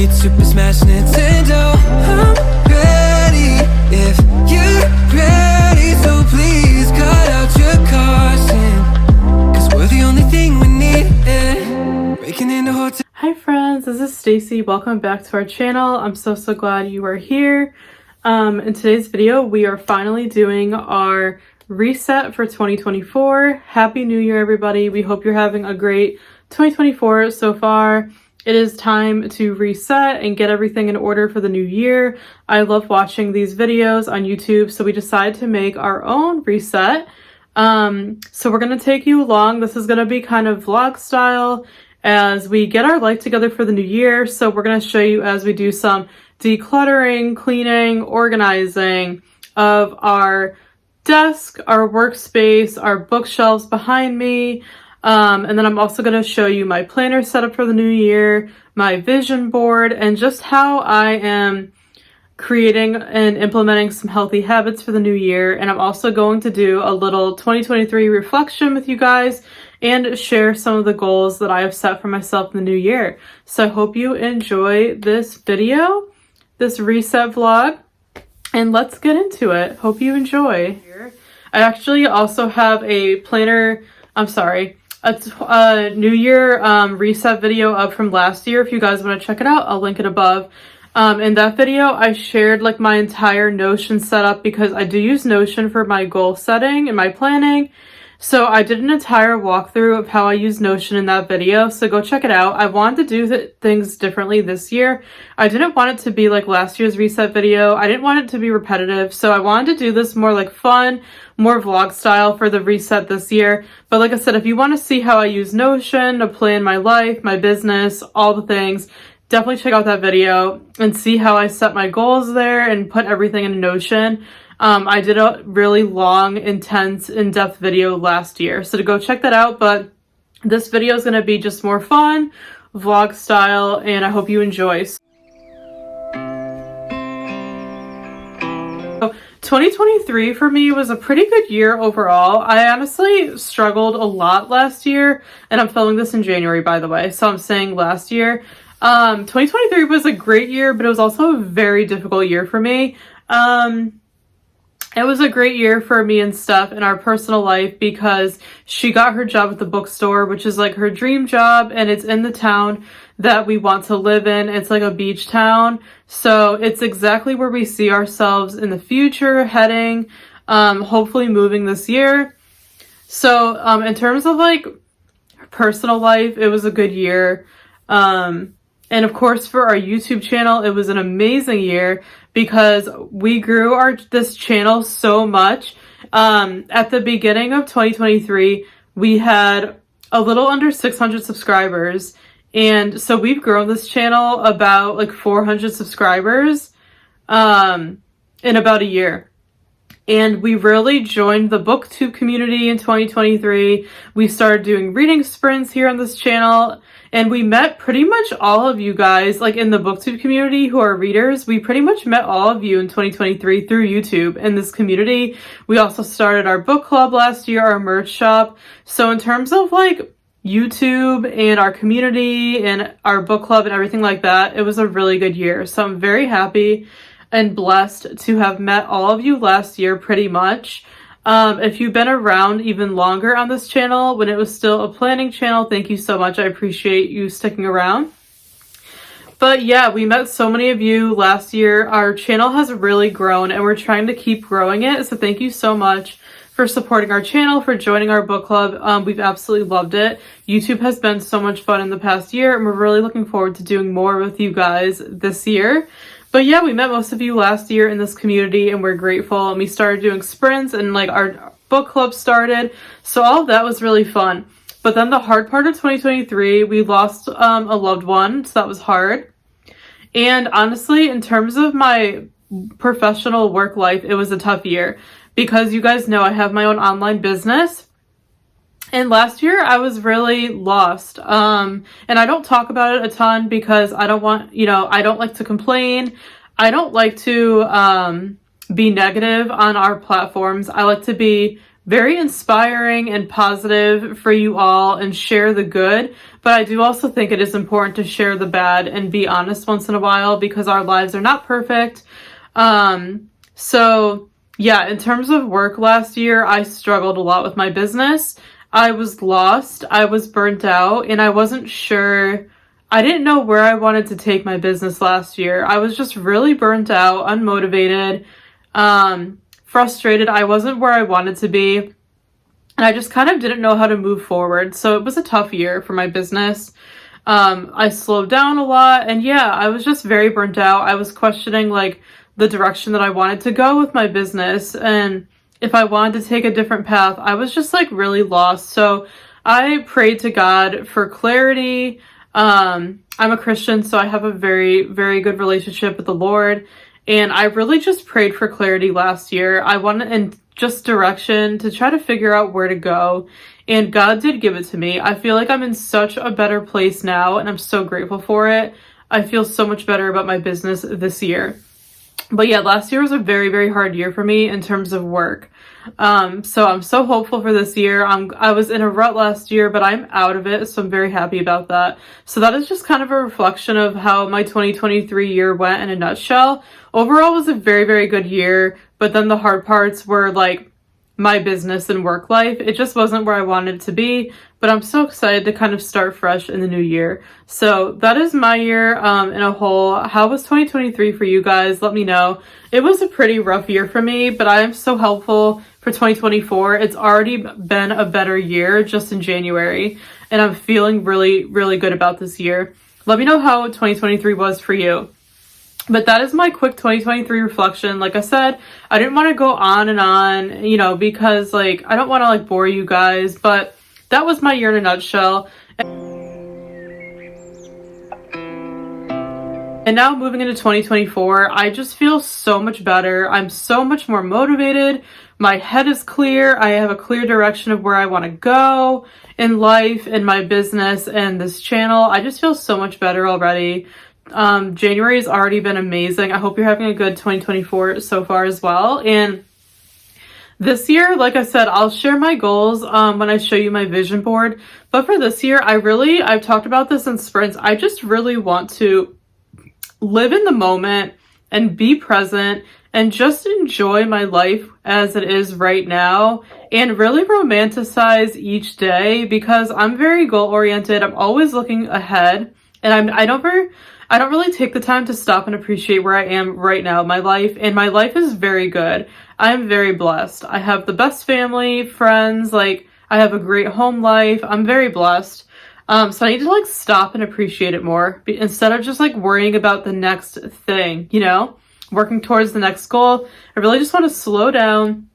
Beat Super Smash Nintendo. I'm ready if you're ready, so please cut out your caution, 'cause we're the only thing we need. Breaking into hotel. Hi friends, this is Stacey. Welcome back to our channel. I'm so glad you are here. In today's video, we are finally doing our reset for 2024. Happy New Year, everybody. We hope you're having a great 2024 so far. It is time to reset and get everything in order for the new year. I love watching these videos on YouTube, so we decided to make our own reset. So we're going to take you along. This is going to be kind of vlog style as we get our life together for the new year. So we're going to show you as we do some decluttering, cleaning, organizing of our desk, our workspace, our bookshelves behind me. And then I'm also going to show you my planner setup for the new year, my vision board, and just how I am creating and implementing some healthy habits for the new year. And I'm also going to do a little 2023 reflection with you guys and share some of the goals that I have set for myself in the new year. So I hope you enjoy this video, this reset vlog, and let's get into it. Hope you enjoy. I actually also have a planner, a New Year reset video up from last year. If you guys want to check it out, I'll link it above. In that video, I shared like my entire Notion setup because I do use Notion for my goal setting and my planning. So I did an entire walkthrough of how I use Notion in that video, so go check it out. I wanted to do things differently this year. I didn't want it to be like last year's reset video. I didn't want it to be repetitive, so I wanted to do this more like fun, more vlog style for the reset this year. But like I said, if you want to see how I use Notion to plan my life, my business, all the things, definitely check out that video and see how I set my goals there and put everything in Notion. I did a really long, intense, in-depth video last year, so to go check that out. But this video is going to be just more fun, vlog style, and I hope you enjoy. So 2023 for me was a pretty good year overall. I honestly struggled a lot last year, and I'm filming this in January, by the way, so I'm saying last year. 2023 was a great year, but it was also a very difficult year for me. It was a great year for me and Steph in our personal life because she got her job at the bookstore, which is like her dream job, and it's in the town that we want to live in. It's like a beach town, so it's exactly where we see ourselves in the future heading, hopefully moving this year. So in terms of like personal life, it was a good year. And of course, for our YouTube channel, it was an amazing year because we grew this channel so much. At the beginning of 2023, we had a little under 600 subscribers. And so we've grown this channel about like 400 subscribers in about a year. And we really joined the booktube community in 2023. We started doing reading sprints here on this channel. And we met pretty much all of you guys, like in the booktube community who are readers. We pretty much met all of you in 2023 through YouTube in this community. We also started our book club last year, our merch shop. So in terms of like YouTube and our community and our book club and everything like that, it was a really good year. So I'm very happy and blessed to have met all of you last year pretty much. If you've been around even longer on this channel when it was still a planning channel, thank you so much. I appreciate you sticking around. But yeah, we met so many of you last year. Our channel has really grown and we're trying to keep growing it. So thank you so much for supporting our channel, for joining our book club. We've absolutely loved it. YouTube has been so much fun in the past year and we're really looking forward to doing more with you guys this year. But yeah, we met most of you last year in this community and we're grateful. And we started doing sprints and like our book club started. So all of that was really fun. But then the hard part of 2023, we lost a loved one. So that was hard. And honestly, in terms of my professional work life, it was a tough year because you guys know I have my own online business. And last year I was really lost. And I don't talk about it a ton because I don't want, I don't like to complain. I don't like to be negative on our platforms. I like to be very inspiring and positive for you all and share the good. But I do also think it is important to share the bad and be honest once in a while, because our lives are not perfect. So yeah, in terms of work last year, I struggled a lot with my business. I was lost, I was burnt out, and I wasn't sure. I didn't know where I wanted to take my business last year. I was just really burnt out, unmotivated, frustrated. I wasn't where I wanted to be, and I just kind of didn't know how to move forward. So it was a tough year for my business. I slowed down a lot, and yeah, I was just very burnt out. I was questioning like the direction that I wanted to go with my business, and if I wanted to take a different path. I was just like really lost. So I prayed to God for clarity. I'm a Christian, so I have a very, very good relationship with the Lord. And I really just prayed for clarity last year. I wanted and just direction to try to figure out where to go. And God did give it to me. I feel like I'm in such a better place now, and I'm so grateful for it. I feel so much better about my business this year. But yeah, last year was a very, very hard year for me in terms of work. So I'm so hopeful for this year. I was in a rut last year, but I'm out of it, so I'm very happy about that. So that is just kind of a reflection of how my 2023 year went in a nutshell. Overall, it was a very, very good year, but then the hard parts were like my business and work life. It just wasn't where I wanted it to be, but I'm so excited to kind of start fresh in the new year. So that is my year in a whole. How was 2023 for you guys? Let me know. It was a pretty rough year for me, but I am so helpful for 2024. It's already been a better year just in January, and I'm feeling really, really good about this year. Let me know how 2023 was for you. But that is my quick 2023 reflection. Like I said, I didn't want to go on and on, you know, because like I don't want to like bore you guys, but that was my year in a nutshell. And now moving into 2024, I just feel so much better. I'm so much more motivated. My head is clear. I have a clear direction of where I want to go in life, in my business, and this channel. I just feel so much better already. January has already been amazing. I hope you're having a good 2024 so far as well. And this year, like I said, I'll share my goals when I show you my vision board. But for this year, I've talked about this in sprints. I just really want to live in the moment and be present and just enjoy my life as it is right now and really romanticize each day, because I'm very goal oriented. I'm always looking ahead, and I don't really take the time to stop and appreciate where I am right now in my life, and my life is very good. I'm very blessed. I have the best family, friends, like I have a great home life. I'm very blessed. So I need to like stop and appreciate it more instead of just like worrying about the next thing, you know, working towards the next goal. I really just want to slow down,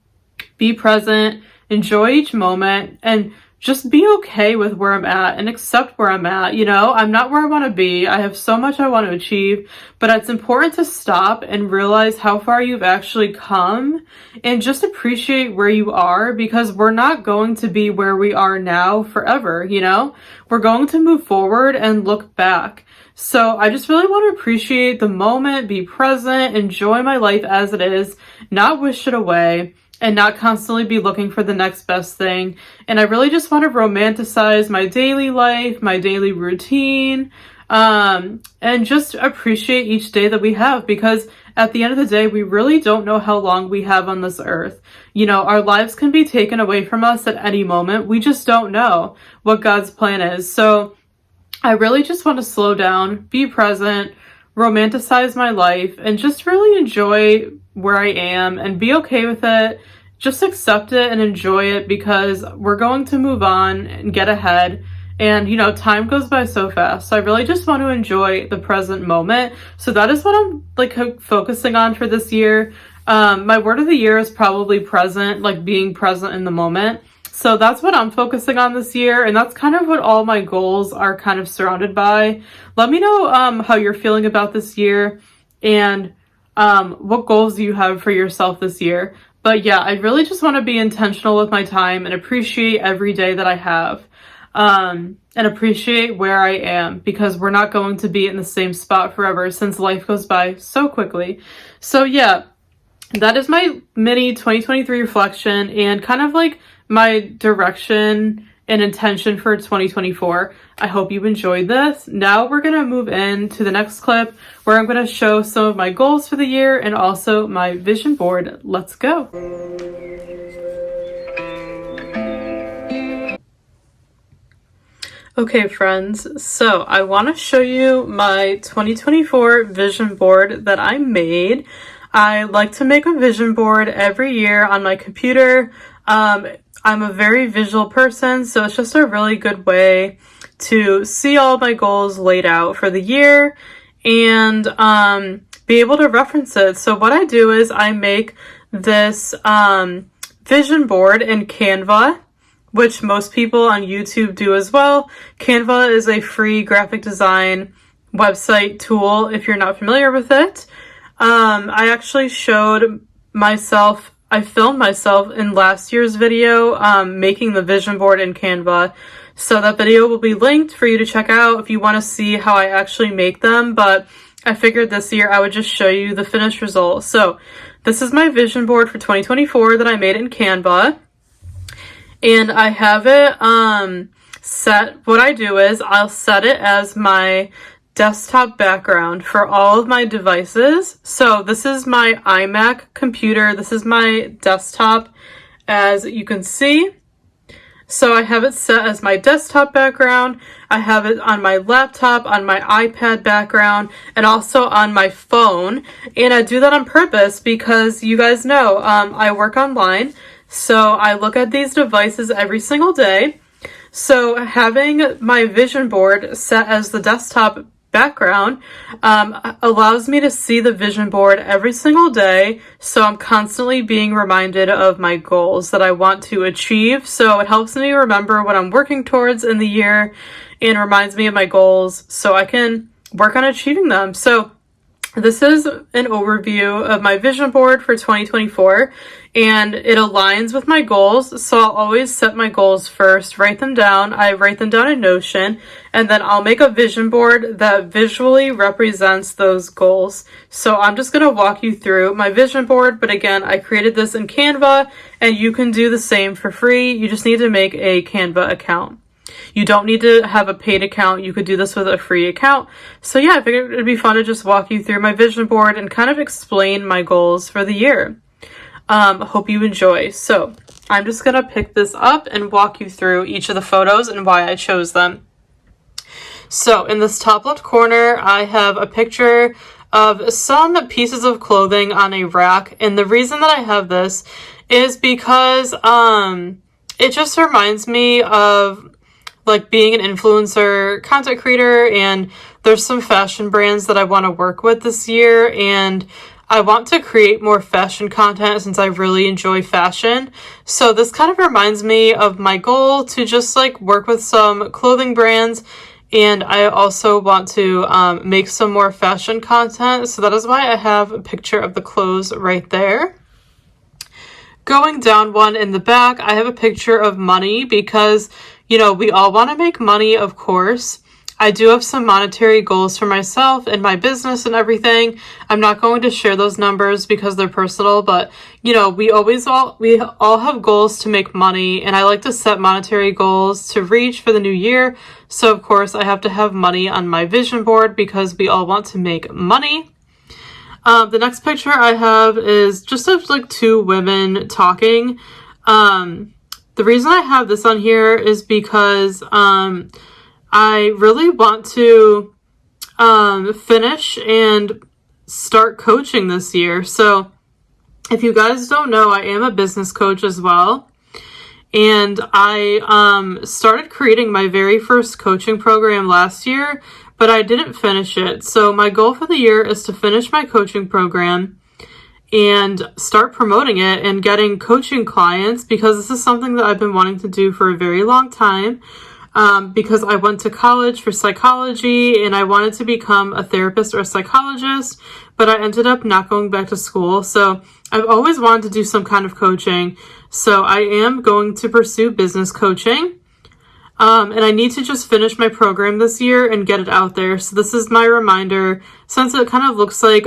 be present, enjoy each moment, and just be okay with where I'm at and accept where I'm at. You know, I'm not where I want to be. I have so much I want to achieve, but it's important to stop and realize how far you've actually come and just appreciate where you are, because we're not going to be where we are now forever. You know, we're going to move forward and look back. So I just really want to appreciate the moment, be present, enjoy my life as it is, not wish it away, and not constantly be looking for the next best thing. And I really just want to romanticize my daily life, my daily routine, and just appreciate each day that we have, because at the end of the day, we really don't know how long we have on this earth. You know, our lives can be taken away from us at any moment. We just don't know what God's plan is. So I really just want to slow down, be present, romanticize my life, and just really enjoy where I am and be okay with it. Just accept it and enjoy it, because we're going to move on and get ahead. And, you know, time goes by so fast. So I really just want to enjoy the present moment. So that is what I'm like focusing on for this year. My word of the year is probably present, like being present in the moment. So that's what I'm focusing on this year, and that's kind of what all my goals are kind of surrounded by. Let me know how you're feeling about this year, and what goals do you have for yourself this year. But yeah, I really just want to be intentional with my time and appreciate every day that I have, and appreciate where I am, because we're not going to be in the same spot forever, since life goes by so quickly. So yeah, that is my mini 2023 reflection and kind of like my direction and intention for 2024. I hope you enjoyed this. Now we're gonna move into the next clip where I'm gonna show some of my goals for the year and also my vision board. Let's go. Okay friends, so I want to show you my 2024 vision board that I made. I like to make a vision board every year on my computer. I'm a very visual person, so it's just a really good way to see all my goals laid out for the year and be able to reference it. So what I do is I make this vision board in Canva, which most people on YouTube do as well. Canva is a free graphic design website tool if you're not familiar with it. I actually showed myself, I filmed myself in last year's video making the vision board in Canva. So that video will be linked for you to check out if you want to see how I actually make them. But I figured this year I would just show you the finished result. So this is my vision board for 2024 that I made in Canva. And I have it set. What I do is I'll set it as my desktop background for all of my devices. So this is my iMac computer. This is my desktop, as you can see. So I have it set as my desktop background. I have it on my laptop, on my iPad background, and also on my phone. And I do that on purpose because you guys know I work online. So I look at these devices every single day. So having my vision board set as the desktop background allows me to see the vision board every single day. So I'm constantly being reminded of my goals that I want to achieve. So it helps me remember what I'm working towards in the year and reminds me of my goals so I can work on achieving them. So this is an overview of my vision board for 2024, and it aligns with my goals. So I'll always set my goals first, write them down. I write them down in Notion, and then I'll make a vision board that visually represents those goals. So I'm just going to walk you through my vision board. But again, I created this in Canva, and you can do the same for free. You just need to make a Canva account. You don't need to have a paid account. You could do this with a free account. So yeah, I figured it'd be fun to just walk you through my vision board and kind of explain my goals for the year. Hope you enjoy. So I'm just going to pick this up and walk you through each of the photos and why I chose them. So in this top left corner, I have a picture of some pieces of clothing on a rack. And the reason that I have this is because it just reminds me of like being an influencer content creator, and there's some fashion brands that I want to work with this year, and I want to create more fashion content since I really enjoy fashion. So this kind of reminds me of my goal to just like work with some clothing brands, and I also want to make some more fashion content. So that is why I have a picture of the clothes right there. Going down one in the back, I have a picture of money because, you know, we all want to make money, of course. I do have some monetary goals for myself and my business and everything. I'm not going to share those numbers because they're personal, but, you know, we all have goals to make money, and I like to set monetary goals to reach for the new year. So, of course, I have to have money on my vision board because we all want to make money. The next picture I have is just of like two women talking. The reason I have this on here is because I really want to finish and start coaching this year. So if you guys don't know, I am a business coach as well. And I started creating my very first coaching program last year, but I didn't finish it. So my goal for the year is to finish my coaching program and start promoting it and getting coaching clients, because this is something that I've been wanting to do for a very long time. Because I went to college for psychology and I wanted to become a therapist or a psychologist, but I ended up not going back to school. So I've always wanted to do some kind of coaching. So I am going to pursue business coaching. And I need to just finish my program this year and get it out there. So this is my reminder, since it kind of looks like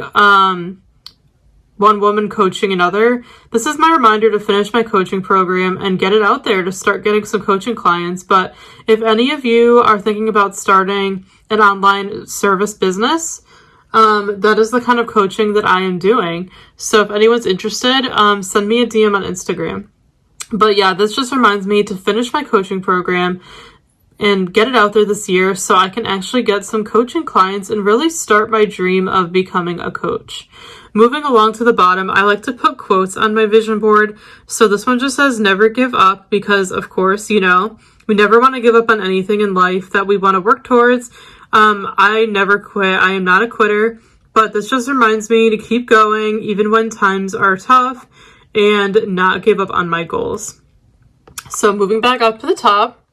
one woman coaching another, this is my reminder to finish my coaching program and get it out there to start getting some coaching clients. But if any of you are thinking about starting an online service business, that is the kind of coaching that I am doing. So if anyone's interested, send me a DM on Instagram. But yeah, this just reminds me to finish my coaching program and get it out there this year so I can actually get some coaching clients and really start my dream of becoming a coach. Moving along to the bottom, I like to put quotes on my vision board. So this one just says never give up, because of course, you know, we never want to give up on anything in life that we want to work towards. I never quit. I am not a quitter, but this just reminds me to keep going even when times are tough and not give up on my goals. So moving back up to the top,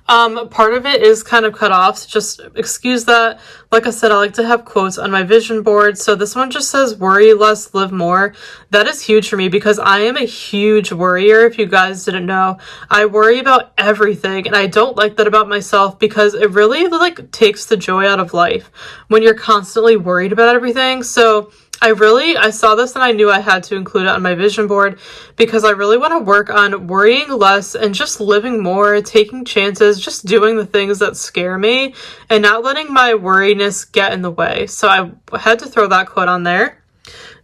part of it is kind of cut off, so just excuse that. Like I said, I like to have quotes on my vision board. So this one just says worry less, live more. That is huge for me because I am a huge worrier. If you guys didn't know, I worry about everything, and I don't like that about myself because it really like takes the joy out of life when you're constantly worried about everything. So I saw this and I knew I had to include it on my vision board because I really want to work on worrying less and just living more, taking chances, just doing the things that scare me and not letting my worriness get in the way. So I had to throw that quote on there.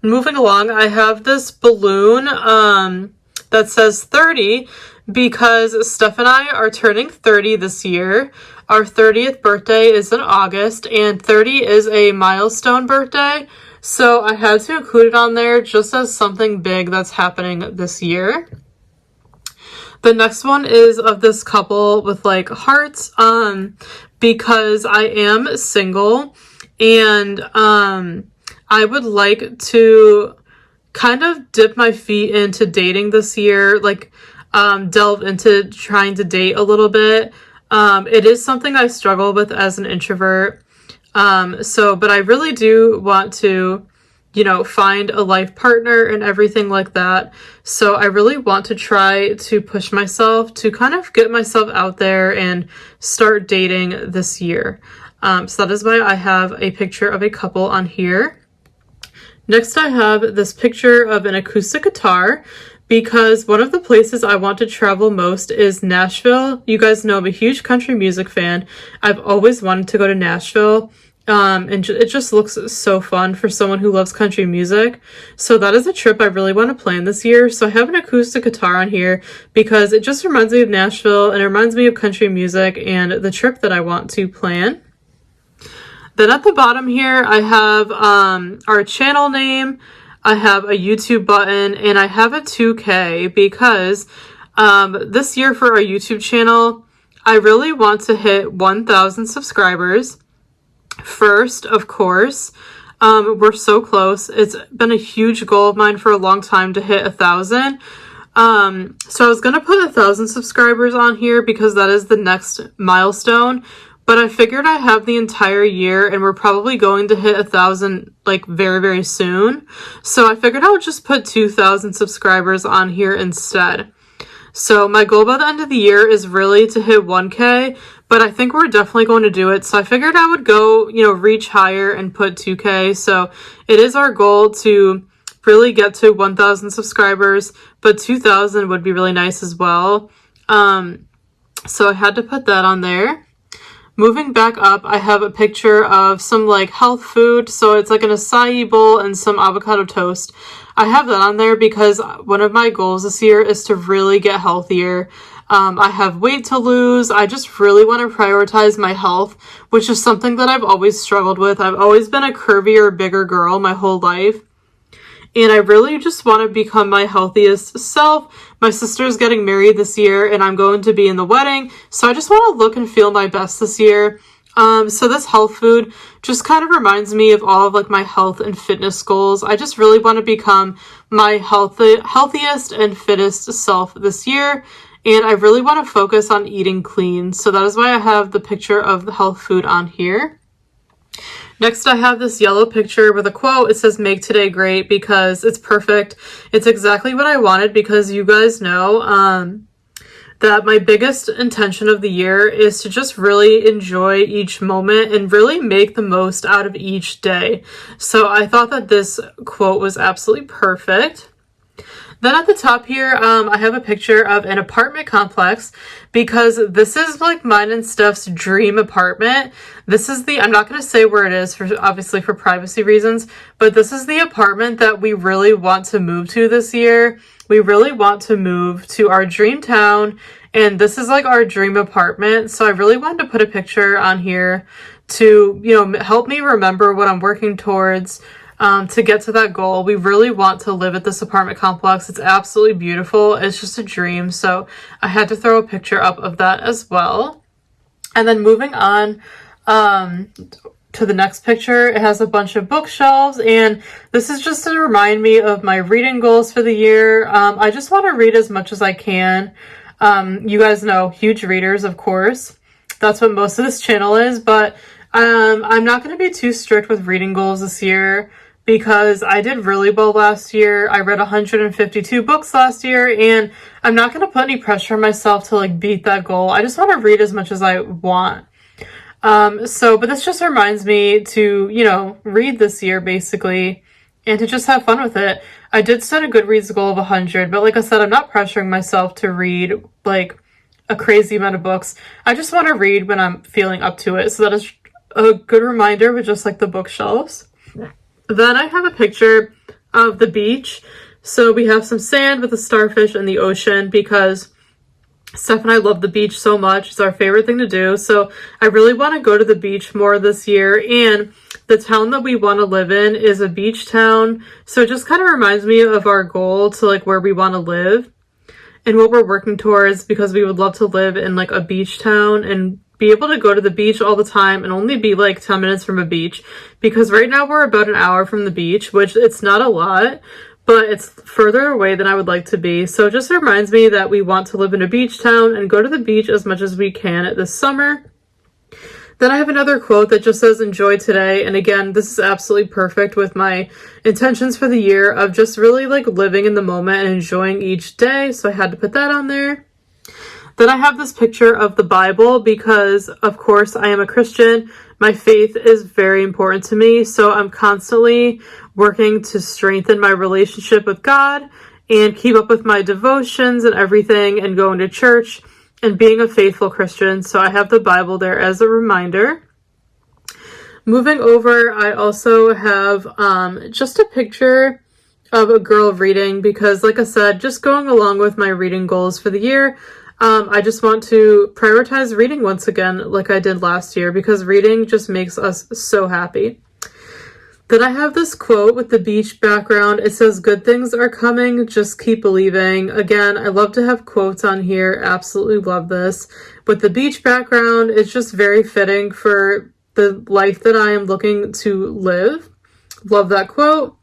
Moving along, I have this balloon that says 30 because Steph and I are turning 30 this year. Our 30th birthday is in August, and 30 is a milestone birthday. So I had to include it on there just as something big that's happening this year. The next one is of this couple with like hearts, because I am single and I would like to kind of dip my feet into dating this year, like delve into trying to date a little bit. It is something I struggle with as an introvert. But I really do want to, you know, find a life partner and everything like that. So I really want to try to push myself to kind of get myself out there and start dating this year. So that is why I have a picture of a couple on here. Next, I have this picture of an acoustic guitar because one of the places I want to travel most is Nashville. You guys know I'm a huge country music fan. I've always wanted to go to Nashville. And it just looks so fun for someone who loves country music. So that is a trip I really want to plan this year. So I have an acoustic guitar on here because it just reminds me of Nashville and it reminds me of country music and the trip that I want to plan. Then at the bottom here, I have our channel name, I have a YouTube button, and I have a 2K because this year for our YouTube channel, I really want to hit 1,000 subscribers. First, of course, we're so close. It's been a huge goal of mine for a long time to hit 1,000. So I was gonna put 1,000 subscribers on here because that is the next milestone, but I figured I have the entire year and we're probably going to hit 1,000 like very, very soon. So I figured I would just put 2,000 subscribers on here instead. So my goal by the end of the year is really to hit 1K, but I think we're definitely going to do it. So I figured I would go, you know, reach higher and put 2K. So it is our goal to really get to 1,000 subscribers, but 2,000 would be really nice as well. So I had to put that on there. Moving back up, I have a picture of some like health food. So it's like an acai bowl and some avocado toast. I have that on there because one of my goals this year is to really get healthier. I have weight to lose. I just really want to prioritize my health, which is something that I've always struggled with. I've always been a curvier, bigger girl my whole life. And I really just want to become my healthiest self. My sister's getting married this year and I'm going to be in the wedding. So I just want to look and feel my best this year. So this health food just kind of reminds me of all of like my health and fitness goals. I just really want to become my healthiest and fittest self this year. And I really want to focus on eating clean. So that is why I have the picture of the health food on here. Next, I have this yellow picture with a quote. It says, "Make today great," because it's perfect. It's exactly what I wanted because you guys know, that my biggest intention of the year is to just really enjoy each moment and really make the most out of each day. So I thought that this quote was absolutely perfect. Then at the top here, I have a picture of an apartment complex because this is like mine and Steph's dream apartment. This is I'm not going to say where it is, obviously for privacy reasons, but this is the apartment that we really want to move to this year. We really want to move to our dream town, and this is like our dream apartment. So I really wanted to put a picture on here to, help me remember what I'm working towards. To get to that goal. We really want to live at this apartment complex. It's absolutely beautiful. It's just a dream. So I had to throw a picture up of that as well. And then moving on to the next picture, it has a bunch of bookshelves, and this is just to remind me of my reading goals for the year. I just want to read as much as I can. You guys know, huge readers, of course. That's what most of this channel is, but I'm not going to be too strict with reading goals this year, because I did really well last year. I read 152 books last year, and I'm not going to put any pressure on myself to like beat that goal. I just want to read as much as I want. But this just reminds me to, read this year basically, and to just have fun with it. I did set a Goodreads goal of 100, but like I said, I'm not pressuring myself to read like a crazy amount of books. I just want to read when I'm feeling up to it. So that is a good reminder with just like the bookshelves. Then I have a picture of the beach. So we have some sand with a starfish in the ocean because Steph and I love the beach so much. It's our favorite thing to do. So I really want to go to the beach more this year. And the town that we want to live in is a beach town. So it just kind of reminds me of our goal to like where we want to live and what we're working towards, because we would love to live in like a beach town and be able to go to the beach all the time and only be like 10 minutes from a beach, because right now we're about an hour from the beach, which it's not a lot, but it's further away than I would like to be. So it just reminds me that we want to live in a beach town and go to the beach as much as we can this summer. Then I have another quote that just says, enjoy today. And again, this is absolutely perfect with my intentions for the year of just really like living in the moment and enjoying each day. So I had to put that on there. Then I have this picture of the Bible because, of course, I am a Christian. My faith is very important to me, so I'm constantly working to strengthen my relationship with God and keep up with my devotions and everything and going to church and being a faithful Christian. So I have the Bible there as a reminder. Moving over, I also have just a picture of a girl reading because, like I said, just going along with my reading goals for the year, I just want to prioritize reading once again like I did last year, because reading just makes us so happy. Then I have this quote with the beach background. It says, good things are coming, just keep believing. Again, I love to have quotes on here. Absolutely love this. With the beach background, it's just very fitting for the life that I am looking to live. Love that quote.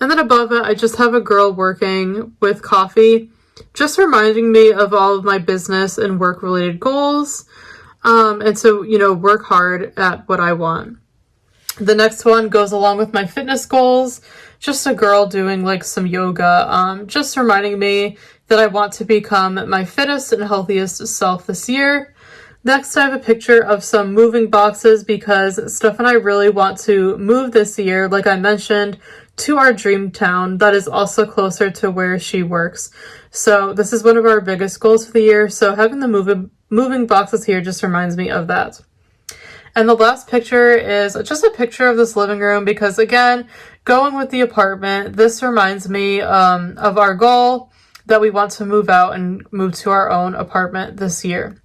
And then above it, I just have a girl working with coffee, just reminding me of all of my business and work related goals. And so, work hard at what I want. The next one goes along with my fitness goals. Just a girl doing like some yoga, just reminding me that I want to become my fittest and healthiest self this year. Next, I have a picture of some moving boxes because Steph and I really want to move this year, like I mentioned, to our dream town that is also closer to where she works. So this is one of our biggest goals for the year. So having the moving boxes here just reminds me of that. And the last picture is just a picture of this living room because, again, going with the apartment, this reminds me of our goal that we want to move out and move to our own apartment this year.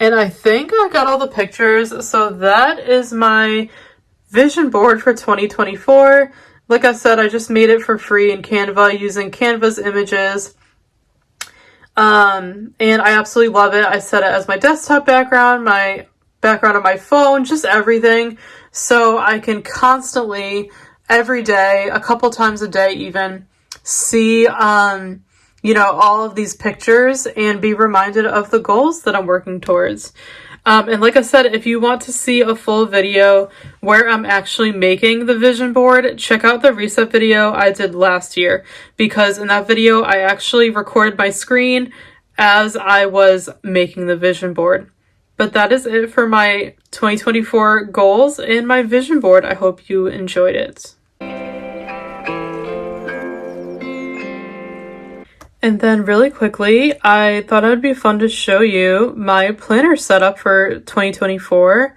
And I think I got all the pictures. So that is my vision board for 2024. Like I said, I just made it for free in Canva using Canva's images. And I absolutely love it. I set it as my desktop background, my background on my phone, just everything. So I can constantly, every day, a couple times a day even, see, all of these pictures and be reminded of the goals that I'm working towards. And like I said, if you want to see a full video where I'm actually making the vision board, check out the reset video I did last year, because in that video, I actually recorded my screen as I was making the vision board. But that is it for my 2024 goals and my vision board. I hope you enjoyed it. And then really quickly, I thought it would be fun to show you my planner setup for 2024.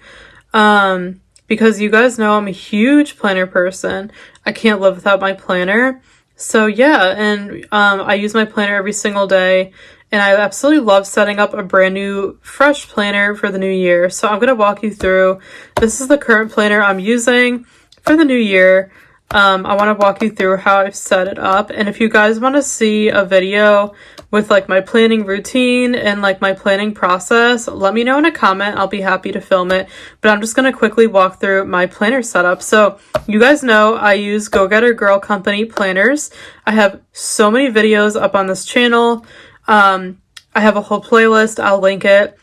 Because you guys know I'm a huge planner person. I can't live without my planner. So yeah, and I use my planner every single day. And I absolutely love setting up a brand new fresh planner for the new year. So I'm going to walk you through. This is the current planner I'm using for the new year. I want to walk you through how I've set it up. And if you guys want to see a video with like my planning routine and like my planning process, let me know in a comment. I'll be happy to film it. But I'm just going to quickly walk through my planner setup. So you guys know I use Go Getter Girl Company planners. I have so many videos up on this channel. I have a whole playlist. I'll link it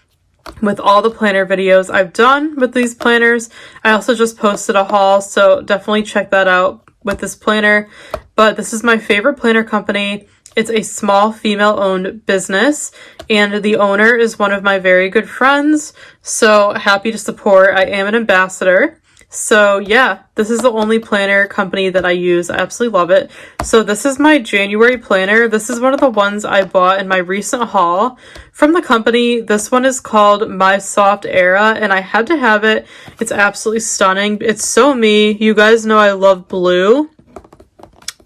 with all the planner videos I've done with these planners. I also just posted a haul, so definitely check that out with this planner. But this is my favorite planner company. It's a small female-owned business, and the owner is one of my very good friends, so happy to support. I am an ambassador. So yeah, this is the only planner company that I use. I absolutely love it. So this is my January planner. This is one of the ones I bought in my recent haul from the company. This one is called My Soft Era, and I had to have it. It's absolutely stunning. It's so me. You guys know I love blue.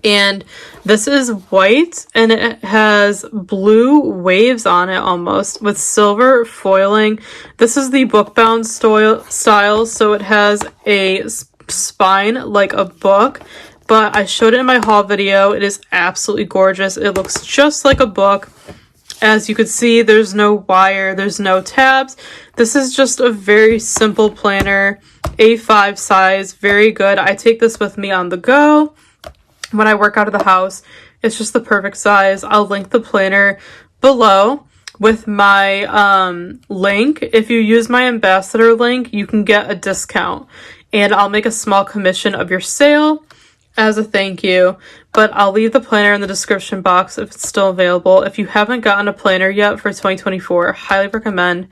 And this is white, and it has blue waves on it almost with silver foiling. This is the book-bound style, so it has a spine like a book, but I showed it in my haul video. It is absolutely gorgeous. It looks just like a book. As you can see, there's no wire, there's no tabs. This is just a very simple planner, A5 size, very good. I take this with me on the go. When I work out of the house, it's just the perfect size. I'll link the planner below with my link. If you use my ambassador link, you can get a discount, and I'll make a small commission of your sale as a thank you. But I'll leave the planner in the description box if it's still available. If you haven't gotten a planner yet for 2024, I highly recommend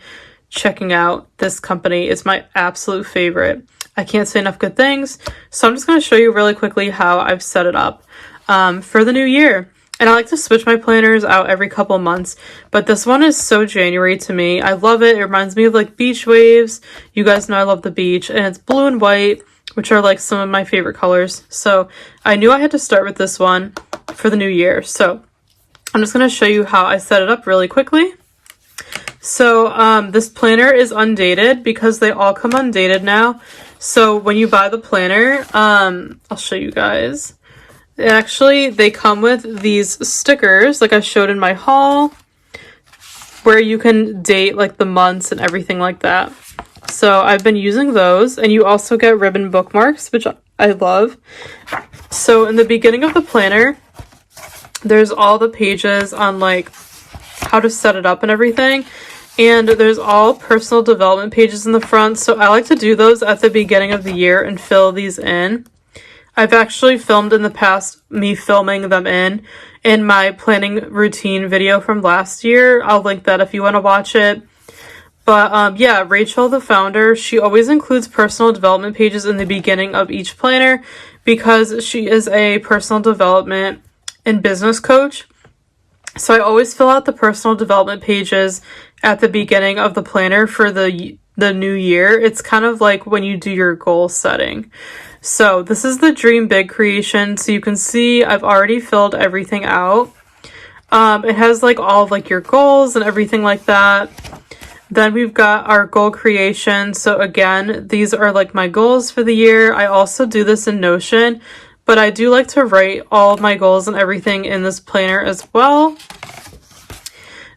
checking out this company. It's my absolute favorite. I can't say enough good things. So I'm just going to show you really quickly how I've set it up for the new year. And I like to switch my planners out every couple months, but this one is so January to me. I love it. It reminds me of like beach waves. You guys know I love the beach, and it's blue and white, which are like some of my favorite colors. So I knew I had to start with this one for the new year. So I'm just going to show you how I set it up really quickly. So this planner is undated because they all come undated now. So when you buy the planner, I'll show you guys. Actually, they come with these stickers like I showed in my haul, where you can date like the months and everything like that. So I've been using those, and you also get ribbon bookmarks, which I love. So in the beginning of the planner, there's all the pages on like how to set it up and everything. And there's all personal development pages in the front. So I like to do those at the beginning of the year and fill these in. I've actually filmed in the past me filming them in my planning routine video from last year. I'll link that if you want to watch it. But yeah, Rachel, the founder, she always includes personal development pages in the beginning of each planner because she is a personal development and business coach. So I always fill out the personal development pages at the beginning of the planner for the new year. It's kind of like when you do your goal setting. So this is the Dream Big creation. So you can see I've already filled everything out. It has like all of like your goals and everything like that. Then we've got our goal creation. So again, these are like my goals for the year. I also do this in Notion, but I do like to write all of my goals and everything in this planner as well.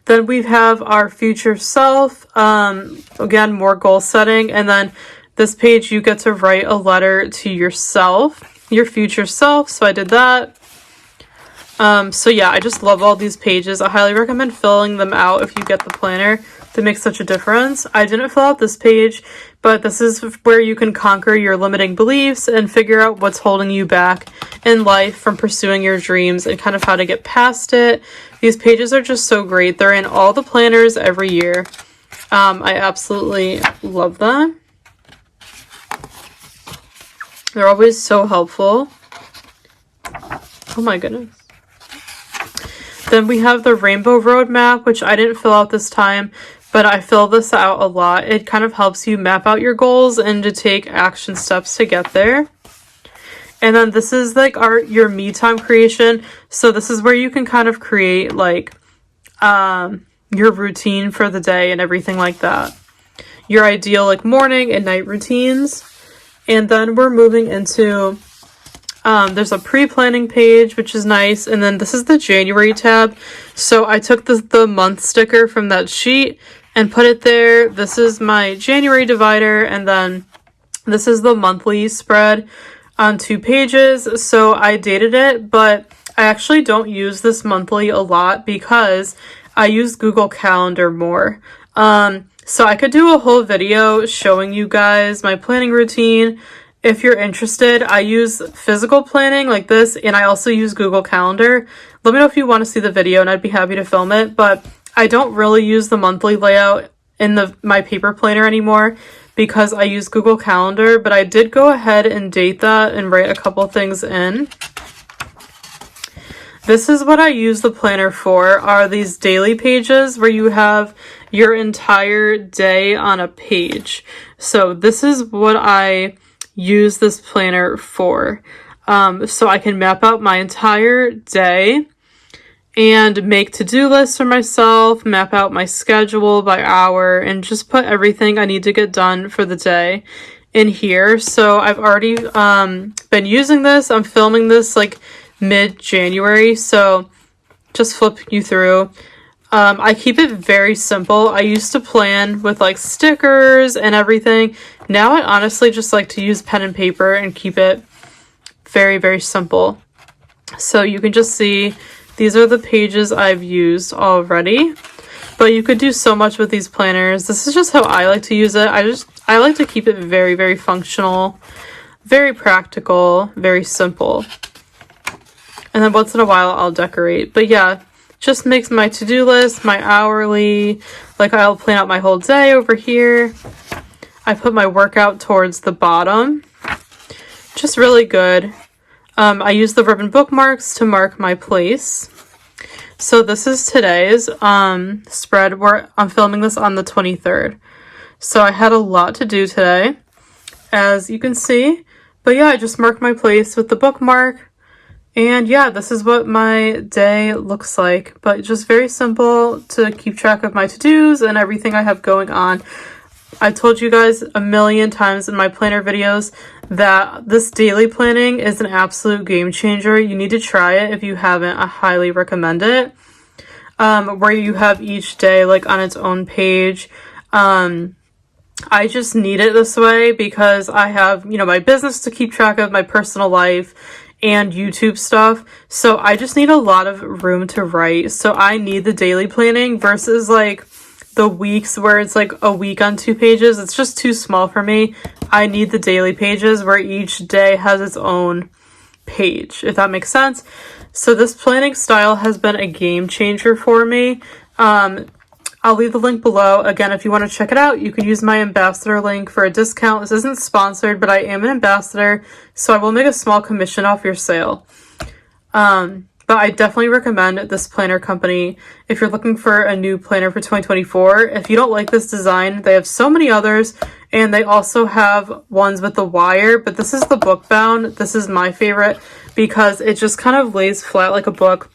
Then we have our future self. Again, more goal setting. And then this page, you get to write a letter to yourself, your future self. So I did that. So yeah, I just love all these pages. I highly recommend filling them out if you get the planner. They make such a difference. I didn't fill out this page but this is where you can conquer your limiting beliefs and figure out what's holding you back in life from pursuing your dreams and kind of how to get past it. These pages are just so great. They're in all the planners every year. I absolutely love them. They're always so helpful. Oh my goodness. Then we have the Rainbow Roadmap, which I didn't fill out this time, but I fill this out a lot. It kind of helps you map out your goals and to take action steps to get there. And then this is like your me time creation. So this is where you can kind of create like your routine for the day and everything like that. Your ideal like morning and night routines. And then we're moving into, there's a pre-planning page, which is nice. And then this is the January tab. So I took the month sticker from that sheet and put it there. This is my January divider. And then this is the monthly spread on 2 pages. So I dated it, but I actually don't use this monthly a lot because I use Google Calendar more. So I could do a whole video showing you guys my planning routine. If you're interested, I use physical planning like this, and I also use Google Calendar. Let me know if you want to see the video, and I'd be happy to film it. But I don't really use the monthly layout in my paper planner anymore because I use Google Calendar. But I did go ahead and date that and write a couple things in. This is what I use the planner for, are these daily pages where you have your entire day on a page. So this is what I use this planner for. So I can map out my entire day and make to-do lists for myself, map out my schedule by hour, and just put everything I need to get done for the day in here. So I've already been using this. I'm filming this like mid-January, so just flip you through. I keep it very simple. I used to plan with like stickers and everything. Now I honestly just like to use pen and paper and keep it very, very simple. So you can just see these are the pages I've used already, but you could do so much with these planners. This is just how I like to use it. I like to keep it very, very functional, very practical, very simple. And then once in a while I'll decorate. But yeah, just makes my to-do list, my hourly, like I'll plan out my whole day over here. I put my workout towards the bottom. Just really good. I use the ribbon bookmarks to mark my place. So this is today's spread where I'm filming this on the 23rd. So I had a lot to do today, as you can see. But yeah, I just marked my place with the bookmark. And yeah, this is what my day looks like, but just very simple to keep track of my to-dos and everything I have going on. I told you guys a million times in my planner videos that this daily planning is an absolute game changer. You need to try it if you haven't. I highly recommend it. Where you have each day like on its own page. I just need it this way because I have, my business to keep track of, my personal life, and YouTube stuff. So I just need a lot of room to write. So I need the daily planning versus like the weeks where it's like a week on 2 pages. It's just too small for me. I need the daily pages where each day has its own page, if that makes sense. So this planning style has been a game changer for me. I'll leave the link below. Again, if you want to check it out, you can use my ambassador link for a discount. This isn't sponsored, but I am an ambassador, so I will make a small commission off your sale. But I definitely recommend this planner company if you're looking for a new planner for 2024. If you don't like this design, they have so many others, and they also have ones with the wire, but this is the book bound. This is my favorite because it just kind of lays flat like a book.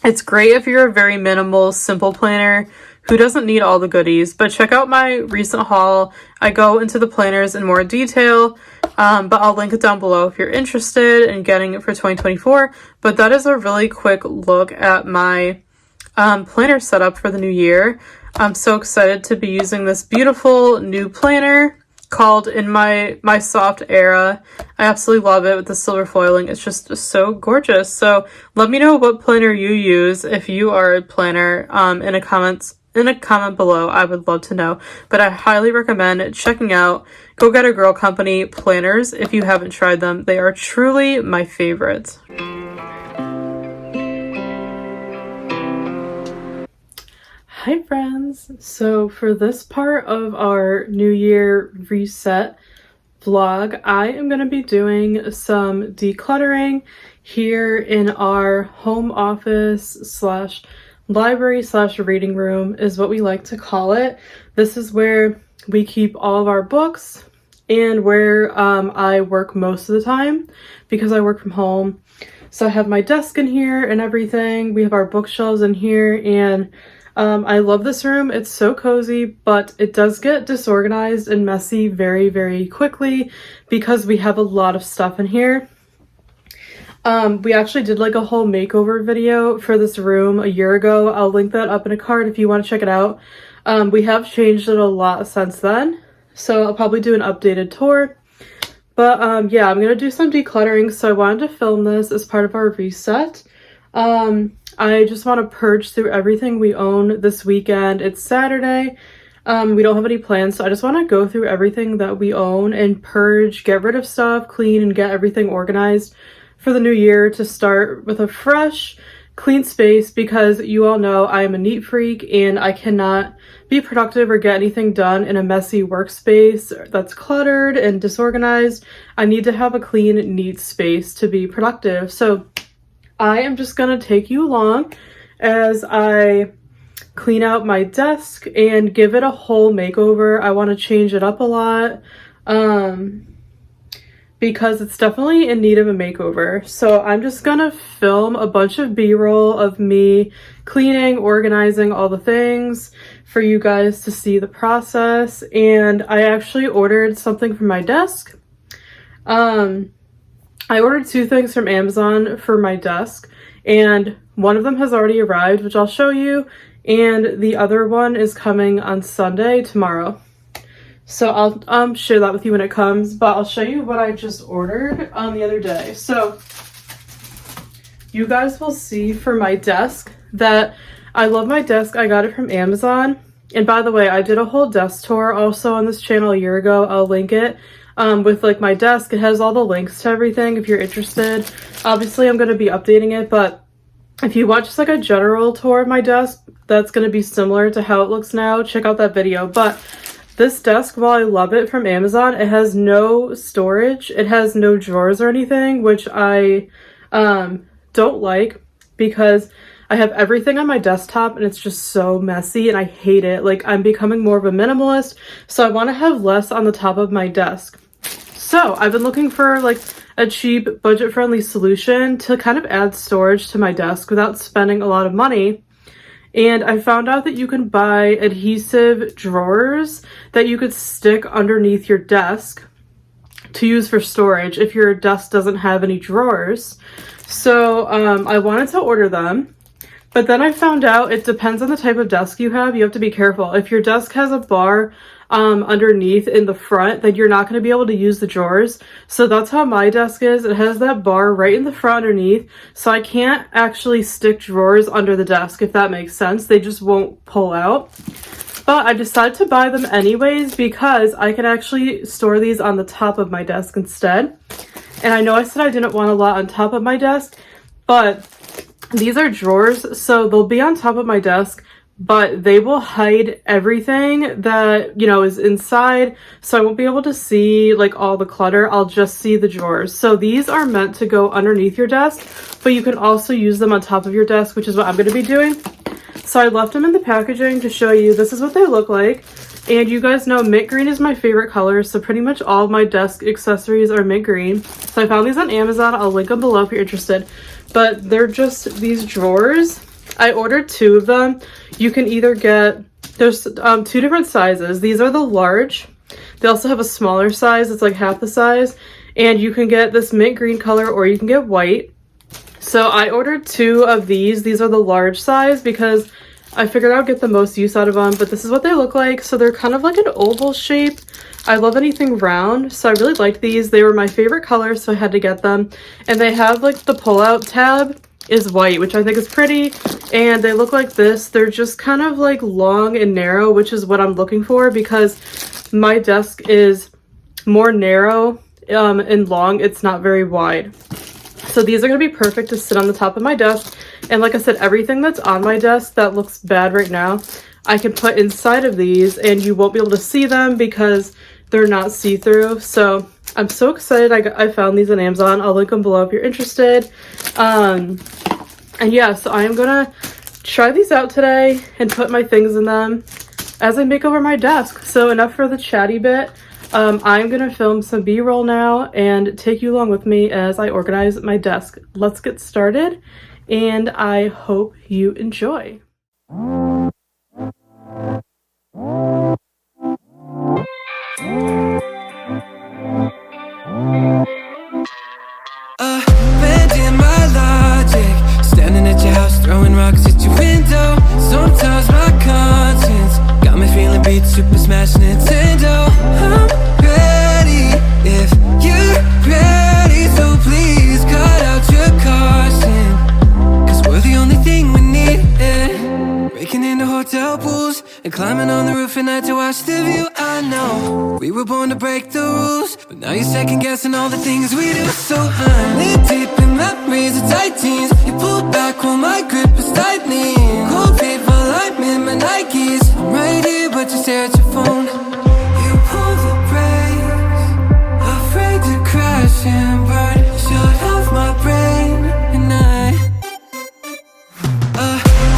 It's great if you're a very minimal, simple planner who doesn't need all the goodies, but check out my recent haul. I go into the planners in more detail, but I'll link it down below if you're interested in getting it for 2024. But that is a really quick look at my planner setup for the new year. I'm so excited to be using this beautiful new planner called In My Soft Era. I absolutely love it with the silver foiling. It's just so gorgeous. So let me know what planner you use if you are a planner in in a comment below. I would love to know. But I highly recommend checking out Go Get a Girl Company planners if you haven't tried them. They are truly my favorites. Hi friends! So for this part of our New Year reset vlog, I am going to be doing some decluttering here in our home office slash library slash reading room is what we like to call it. This is where we keep all of our books and where I work most of the time because I work from home. So I have my desk in here and everything. We have our bookshelves in here, and I love this room. It's so cozy, but it does get disorganized and messy very, very quickly because we have a lot of stuff in here. We actually did like a whole makeover video for this room a year ago. I'll link that up in a card if you want to check it out. We have changed it a lot since then, so I'll probably do an updated tour. But yeah, I'm gonna do some decluttering, so I wanted to film this as part of our reset. I just want to purge through everything we own this weekend. It's Saturday. We don't have any plans, so I just want to go through everything that we own and purge, get rid of stuff, clean, and get everything organized for the new year to start with a fresh, clean space, because you all know I am a neat freak and I cannot be productive or get anything done in a messy workspace that's cluttered and disorganized. I need to have a clean, neat space to be productive. So I am just gonna take you along as I clean out my desk and give it a whole makeover. I want to change it up a lot because it's definitely in need of a makeover. So I'm just gonna film a bunch of B-roll of me cleaning, organizing all the things for you guys to see the process. And I actually ordered something for my desk. I ordered 2 things from Amazon for my desk, and one of them has already arrived, which I'll show you, and the other one is coming on Sunday, tomorrow. So I'll share that with you when it comes, but I'll show you what I just ordered the other day. So you guys will see for my desk that I love my desk. I got it from Amazon. And by the way, I did a whole desk tour also on this channel a year ago. I'll link it. With like my desk, it has all the links to everything if you're interested. Obviously I'm going to be updating it, but if you want just like a general tour of my desk that's going to be similar to how it looks now, check out that video. But this desk, while I love it from Amazon, it has no storage, it has no drawers or anything, which I don't like because I have everything on my desktop and it's just so messy and I hate it. Like, I'm becoming more of a minimalist, so I want to have less on the top of my desk. So I've been looking for like a cheap, budget-friendly solution to kind of add storage to my desk without spending a lot of money. And I found out that you can buy adhesive drawers that you could stick underneath your desk to use for storage if your desk doesn't have any drawers. So I wanted to order them. But then I found out it depends on the type of desk you have. You have to be careful. If your desk has a bar underneath in the front, then you're not going to be able to use the drawers. So that's how my desk is. It has that bar right in the front underneath. So I can't actually stick drawers under the desk, if that makes sense. They just won't pull out. But I decided to buy them anyways because I can actually store these on the top of my desk instead. And I know I said I didn't want a lot on top of my desk, but these are drawers, so they'll be on top of my desk, but they will hide everything that, you know, is inside, so I won't be able to see like all the clutter. I'll just see the drawers. So these are meant to go underneath your desk, but you can also use them on top of your desk, which is what I'm going to be doing. So I left them in the packaging to show you. This is what they look like. And you guys know mint green is my favorite color, so pretty much all of my desk accessories are mint green. So I found these on Amazon. I'll link them below if you're interested. But they're just these drawers. I ordered 2 of them. You can either get, there's 2 different sizes. These are the large. They also have a smaller size. It's like half the size. And you can get this mint green color or you can get white. So I ordered 2 of these. These are the large size because I figured I would get the most use out of them, but this is what they look like. So they're kind of like an oval shape. I love anything round, so I really liked these. They were my favorite color, so I had to get them. And they have like the pull-out tab, is white, which I think is pretty. And they look like this. They're just kind of like long and narrow, which is what I'm looking for because my desk is more narrow and long. It's not very wide. So these are going to be perfect to sit on the top of my desk. And like I said, everything that's on my desk that looks bad right now, I can put inside of these and you won't be able to see them because they're not see-through. So I'm so excited. I found these on Amazon. I'll link them below if you're interested. And yeah, so I am going to try these out today and put my things in them as I make over my desk. So enough for the chatty bit. I'm gonna film some b-roll now and take you along with me as I organize my desk. Let's get started, and I hope you enjoy. Bending my logic, standing at your house, throwing rocks at your window. Sometimes my conscience got me feeling beat, super smash Nintendo. I'm ready if you're ready, so please cut out your caution, 'cause we're the only thing we need. Breaking into hotel pools and climbing on the roof at night to watch the view. I know we were born to break the rules, but now you're second guessing all the things we do. So I'm in deep in memories of tight jeans. You pull back while my grip is tightening. Cold feet while I'm in my Nikes. I'm right here, but you stare at your phone. You pull the brakes, afraid to crash and burn. Shut off my brain, and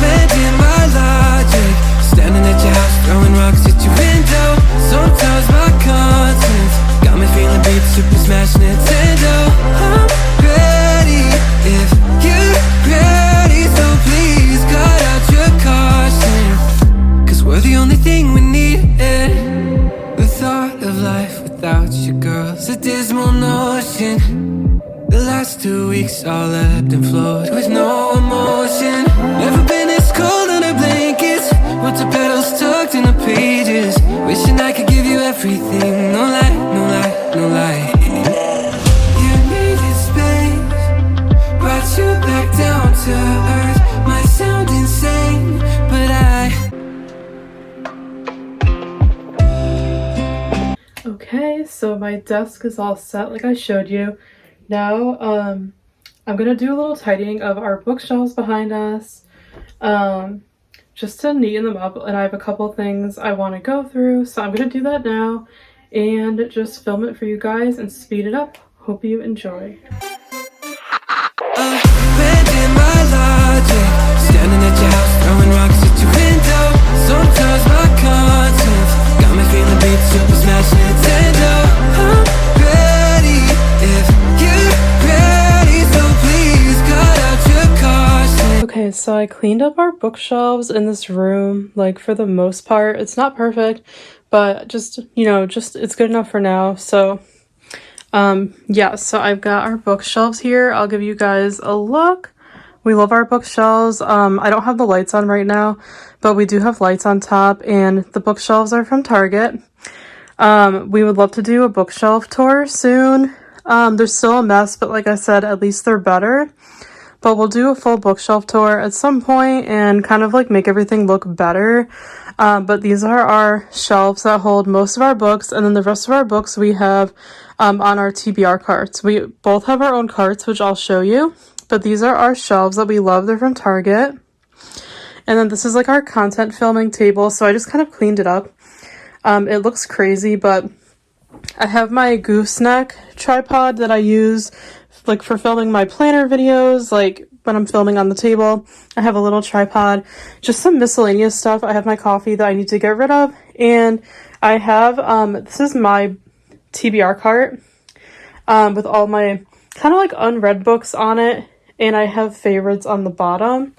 bending my logic, standing at your house, throwing rocks at your window. Sometimes my conscience got me feeling beat, super smash Nintendo. I'm ready if you're ready, so please cut out your caution, 'cause we're the only thing we need. The thought of life without you, girl's a dismal notion. The last 2 weeks all ebbed and flowed with no emotion. Never been this cold under blankets, with the petals tucked in the pages. Wishing I could give you everything, no lie, no lie, no lie. You needed space, brought you back down to earth. Might sound insane, but Okay, so my desk is all set like I showed you. Now, I'm gonna do a little tidying of our bookshelves behind us, just to neaten them up, and I have a couple things I want to go through, so I'm gonna do that now and just film it for you guys and speed it up. Hope you enjoy. Bending my logic, standing at your house, throwing rocks at your window. Sometimes my conscience got me feeling beat, super smash Nintendo. I'm ready if you're ready, so please cut out your caution. Okay, so I cleaned up our bookshelves in this room, like for the most part. It's not perfect, but just, you know, just it's good enough for now. So yeah, so I've got our bookshelves here. I'll give you guys a look. We love our bookshelves. I don't have the lights on right now, but we do have lights on top, and the bookshelves are from Target. We would love to do a bookshelf tour soon. They're still a mess, but like I said, at least they're better. But we'll do a full bookshelf tour at some point and kind of like make everything look better. But these are our shelves that hold most of our books, and then the rest of our books we have on our TBR carts. We both have our own carts, which I'll show you. But these are our shelves that we love. They're from Target. And then this is like our content filming table. So I just kind of cleaned it up. It looks crazy, but I have my gooseneck tripod that I use like for filming my planner videos, like when I'm filming on the table. I have a little tripod, just some miscellaneous stuff. I have my coffee that I need to get rid of, and I have this is my TBR cart with all my kind of like unread books on it, and I have favorites on the bottom.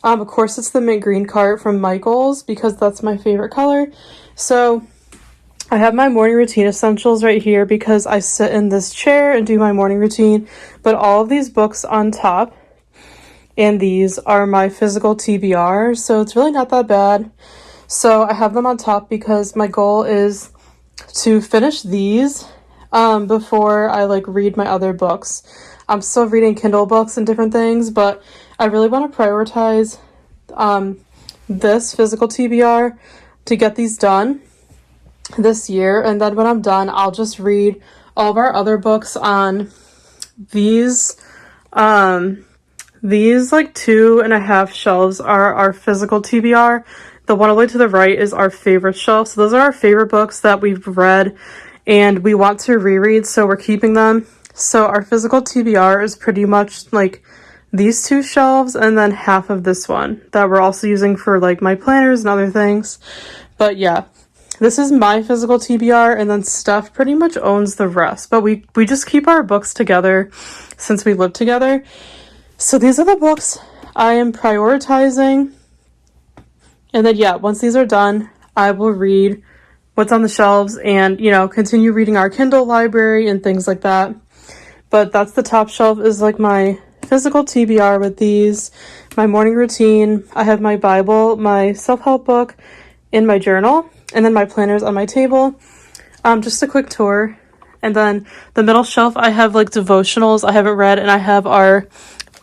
Of course, it's the mint green cart from Michael's because that's my favorite color. So I have my morning routine essentials right here because I sit in this chair and do my morning routine, but all of these books on top, and these are my physical TBR, so it's really not that bad. So I have them on top because my goal is to finish these before I like read my other books. I'm still reading Kindle books and different things, but I really want to prioritize this physical TBR to get these done this year, and then when I'm done, I'll just read all of our other books on these like 2.5 shelves are our physical TBR. The one all the way to the right is our favorite shelf. So those are our favorite books that we've read and we want to reread, so we're keeping them. So our physical TBR is pretty much like these 2 shelves and then half of this one that we're also using for like my planners and other things. But yeah, this is my physical TBR, and then Steph pretty much owns the rest. But we just keep our books together since we live together. So these are the books I am prioritizing. And then yeah, once these are done, I will read what's on the shelves and, you know, continue reading our Kindle library and things like that. But that's the top shelf is like my physical TBR with these, my morning routine. I have my Bible, my self-help book in my journal, and then my planners on my table. Just a quick tour. And then the middle shelf, I have like devotionals I haven't read, and I have our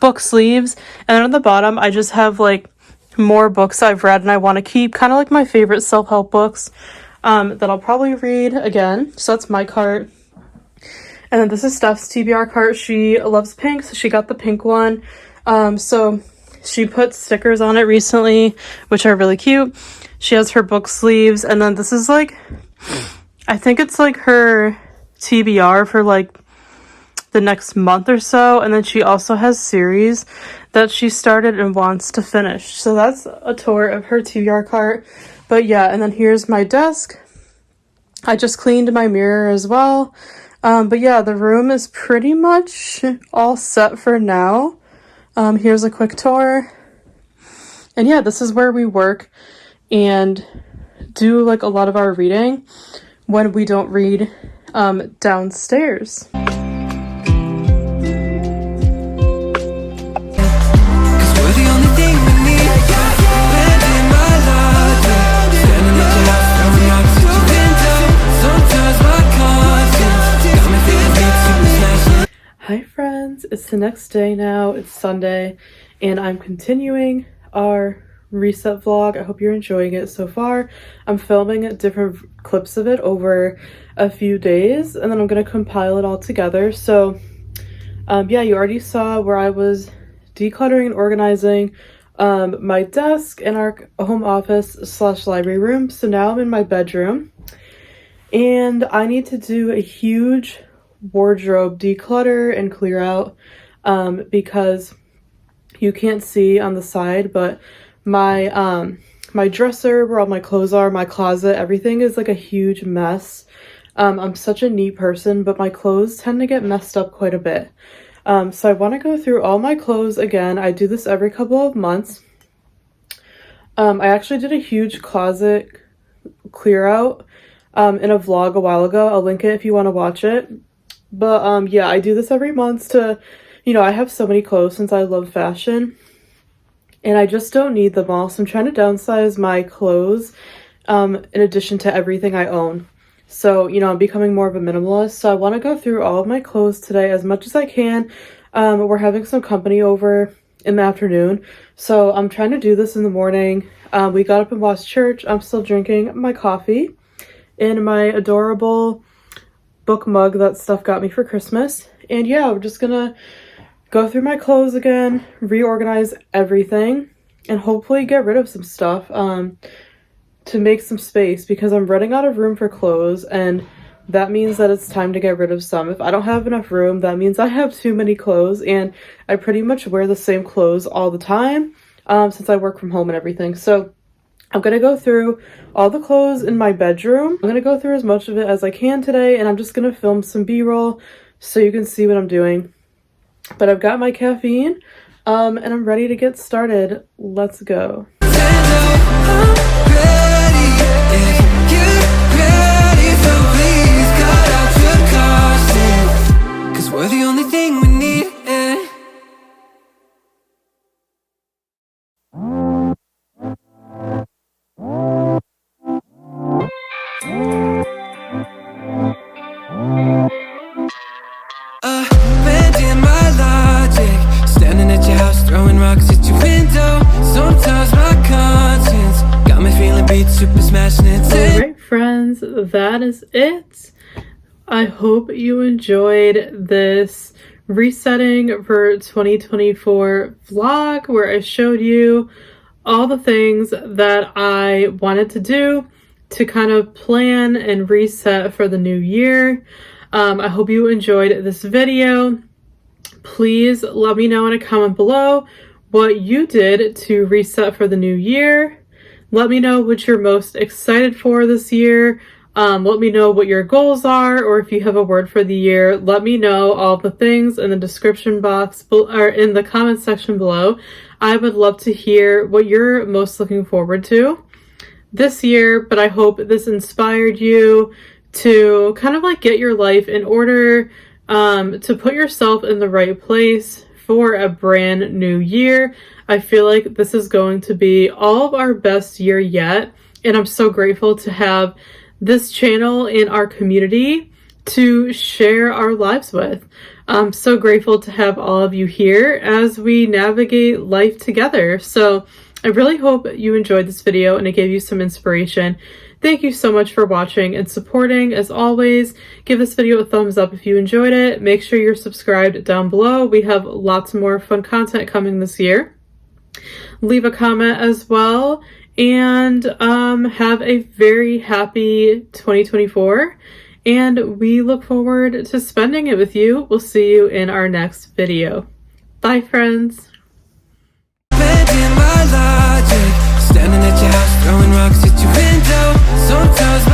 book sleeves. And then on the bottom, I just have like more books I've read and I want to keep, kind of like my favorite self-help books that I'll probably read again. So that's my cart. And then this is Steph's TBR cart. She loves pink, so she got the pink one. So she put stickers on it recently, which are really cute. She has her book sleeves, and then this is like, I think it's like her TBR for like the next month or so, and then she also has series that she started and wants to finish. So that's a tour of her TBR cart. But yeah, and then here's my desk. I just cleaned my mirror as well. But yeah, the room is pretty much all set for now. Here's a quick tour. And yeah, this is where we work and do like a lot of our reading when we don't read downstairs. Hi friends, it's the next day now, it's Sunday, and I'm continuing our reset vlog. I hope you're enjoying it so far. I'm filming different clips of it over a few days, and then I'm going to compile it all together. So yeah, you already saw where I was decluttering and organizing my desk in our home office / library room. So now I'm in my bedroom, and I need to do a huge wardrobe declutter and clear out because you can't see on the side, but my my dresser where all my clothes are, my closet, everything is like a huge mess. I'm such a neat person, but my clothes tend to get messed up quite a bit. So I want to go through all my clothes again. I do this every couple of months. I actually did a huge closet clear out in a vlog a while ago. I'll link it if you want to watch it. But yeah, I do this every month to, you know, I have so many clothes since I love fashion, and I just don't need them all. So I'm trying to downsize my clothes in addition to everything I own. So, you know, I'm becoming more of a minimalist. So I want to go through all of my clothes today as much as I can. We're having some company over in the afternoon, so I'm trying to do this in the morning. We got up and watched church. I'm still drinking my coffee in my adorable book mug that Steph got me for Christmas. And yeah, we're just gonna go through my clothes again, reorganize everything, and hopefully get rid of some stuff to make some space, because I'm running out of room for clothes, and that means that it's time to get rid of some. If I don't have enough room, that means I have too many clothes, and I pretty much wear the same clothes all the time since I work from home and everything. So I'm going to go through all the clothes in my bedroom. I'm going to go through as much of it as I can today, and I'm just going to film some B-roll so you can see what I'm doing. But I've got my caffeine, and I'm ready to get started. Let's go. We're the only thing we need. Bending my logic, standing at your house, throwing rocks at your window. Sometimes my conscience got me feeling beat, super smashing it. Alright friends, that is it. I hope you enjoyed this resetting for 2024 vlog where I showed you all the things that I wanted to do to kind of plan and reset for the new year. I hope you enjoyed this video. Please let me know in a comment below what you did to reset for the new year. Let me know what you're most excited for this year. Let me know what your goals are, or if you have a word for the year, let me know all the things in the description box or in the comment section below. I would love to hear what you're most looking forward to this year, but I hope this inspired you to kind of like get your life in order, to put yourself in the right place for a brand new year. I feel like this is going to be all of our best year yet, and I'm so grateful to have this channel in our community to share our lives with. I'm so grateful to have all of you here as we navigate life together. So I really hope you enjoyed this video and it gave you some inspiration. Thank you so much for watching and supporting. As always, give this video a thumbs up if you enjoyed it. Make sure you're subscribed down below. We have lots more fun content coming this year. Leave a comment as well, and have a very happy 2024. And we look forward to spending it with you. We'll see you in our next video. Bye, friends. Standing at your house, throwing rocks at your window. Sometimes